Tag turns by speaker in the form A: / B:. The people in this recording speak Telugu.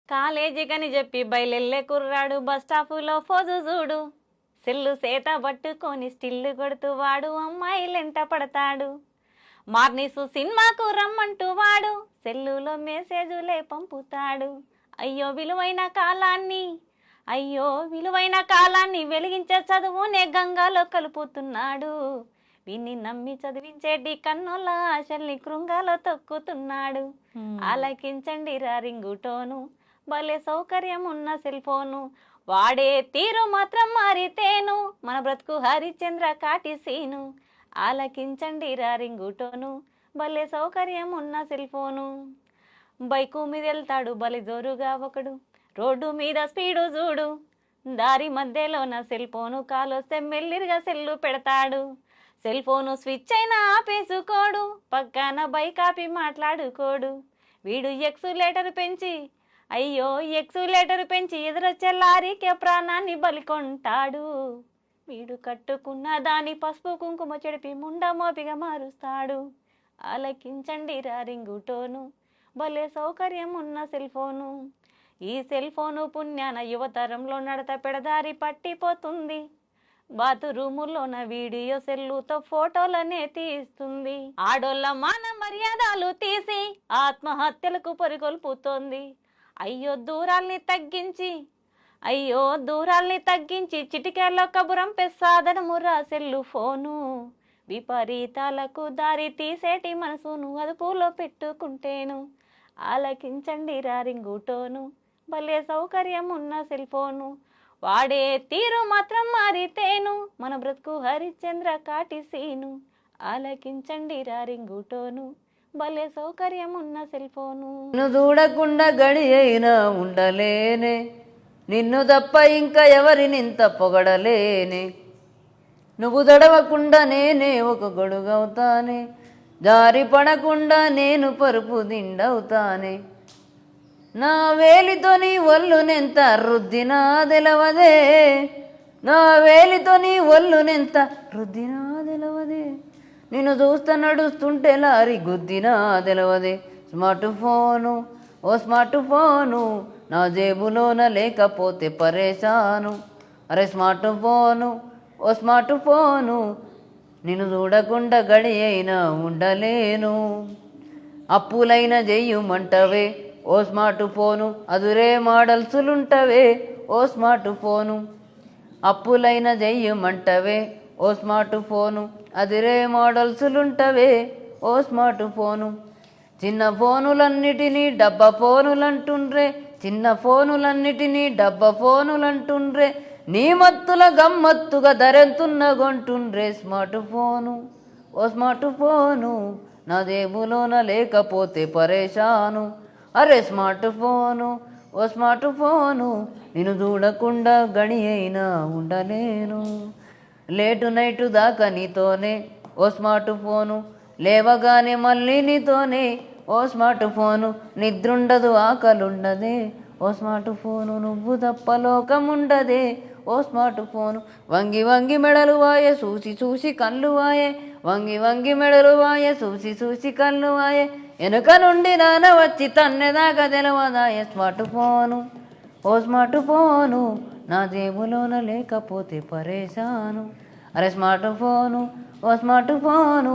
A: కాలేజీకని చెప్పి బయలెళ్ళే కుర్రాడు బస్ స్టాపులో ఫోజు చూడు. సెల్లు సేత పట్టుకొని స్టిల్లు కొడుతూ వాడు అమ్మాయిలెంట పడతాడు. మార్నిసు సినిమాకు రమ్మంటూ వాడు సెల్లులో మెసేజులే పంపుతాడు. అయ్యో విలువైన కాలాన్ని వెలిగించే చదువునే గంగాలో కలుపుతున్నాడు. విన్ని నమ్మి చదివించేటి కన్నుల ఆశల్ని కృంగాలో తొక్కుతున్నాడు. ఆలకించండి రా రింగుటోను, భలే సౌకర్యం ఉన్న సెల్ ఫోను. వాడే తీరు మాత్రం మారితేను, మన బ్రతుకు హరిచంద్ర కాటిసీను. ఆలకించండి రా రింగుటోను, భలే సౌకర్యం ఉన్న సెల్ ఫోను. బైకు మీద వెళ్తాడు భలే జోరుగా ఒకడు, రోడ్డు మీద స్పీడు చూడు. దారి మధ్యలో నా సెల్ ఫోను కాలొస్తే మెల్లిరిగా సెల్లు పెడతాడు. సెల్ ఫోను స్విచ్ అయినా ఆపేసుకోడు, పక్కన బైక్ ఆపి మాట్లాడుకోడు. వీడు ఎక్సులేటర్ పెంచి ఎదురొచ్చే లారీకే ప్రాణాన్ని బలికొంటాడు. వీడు కట్టుకున్న దాని పసుపు కుంకుమ చెడిపి ముండ మోపిగా మారుస్తాడు. ఆలకించండి రా రింగుటోను, భలే సౌకర్యం ఉన్న సెల్ ఫోను. ఈ సెల్ ఫోను పుణ్యాన యువతరంలో నడత పెడదారి పట్టిపోతుంది. బాతురూములోన వీడియో సెల్లుతో ఫోటోలనే తీస్తుంది. ఆడోళ్ళ మాన మర్యాదలు తీసి ఆత్మహత్యలకు పొరిగొల్పుతోంది. అయ్యో దూరాల్ని తగ్గించి చిటికేల్లో కబురం పెసాదనమురా సెల్లు ఫోను. విపరీతాలకు దారి తీసేటి మనసును అదుపులో పెట్టుకుంటేను. ఆలకించండి రా రింగుటోను, భలే సౌకర్యం ఉన్న సెల్ ఫోను. వాడే తీరు మాత్రం మారితేను, మన బ్రతుకు హరిచంద్ర కాటిసీను. ఆలకించండి రా రింగుటోను, భలే సౌకర్యం ఉన్న సెల్ ఫోను.
B: నిన్ను చూడకుండా గడి అయినా ఉండలేనే, నిన్ను తప్ప ఇంకా ఎవరినింత పొగడలేనే. నువ్వు దడవకుండా నేనే ఒక గొడుగవుతానే, జారి పడకుండా నేను పరుపు దిండవుతానే. నా వేలితో నీ ఒళ్ళునెంత రుద్దినా తెలవదే, నా వేలితో నీ ఒళ్ళునెంత రుద్దినా తెలవదే. నిన్ను చూస్తా నడుస్తుంటే లారీ గుద్దినా తెలవదే. స్మార్ట్ ఫోను ఓ స్మార్ట్ ఫోను, నా జేబులోన లేకపోతే పరేశాను. అరే స్మార్ట్ ఫోను ఓ స్మార్ట్ ఫోను, నిన్ను చూడకుండా గడి అయినా ఉండలేను. అప్పులైన చెయ్యుమంటవే ఓ స్మార్ట్ ఫోను, అదురే మోడల్సులుంటవే ఓ స్మార్ట్ ఫోను. అప్పులైన చెయ్యమంటవే ఓ స్మార్ట్ ఫోను, అదిరే మోడల్సులుంటవే ఓ స్మార్ట్ ఫోను. చిన్న ఫోనులన్నిటినీ డబ్బా ఫోనులంటుండ్రే, చిన్న ఫోనులన్నిటినీ డబ్బా ఫోనులంటుండ్రే. నీ మత్తుల గమ్మత్తుగా ధరెంతున్న కొంటుండ్రే స్మార్ట్ ఫోను ఓ స్మార్ట్ ఫోను, నా జేబులోన లేకపోతే పరేశాను. అరే స్మార్ట్ ఫోను ఓ స్మార్ట్ ఫోను, నిన్ను చూడకుండా గడి అయినా ఉండలేను. లేటు నైటు దాకా నీతోనే ఓ స్మార్ట్ ఫోను, లేవగానే మళ్ళీ నీతోనే ఓ స్మార్ట్ ఫోను. నిద్రుండదు ఆకలుండదే ఓ స్మార్ట్ ఫోను, నువ్వు తప్ప లోకముండదే ఓ స్మార్ట్ ఫోను. వంగి వంగి మెడలు వాయే చూసి చూసి కళ్ళు వాయే, వంగి వంగి మెడలు వాయే చూసి చూసి కళ్ళు వాయే. వెనుక నుండి నాన్న వచ్చి తన్నెదాకా తెలవదాయే స్మార్ట్ ఫోను ఓ స్మార్ట్ ఫోను, నా జేబులోన లేకపోతే పరేశాను. అరే స్మార్ట్ ఫోను ఓ స్మార్ట్ ఫోను.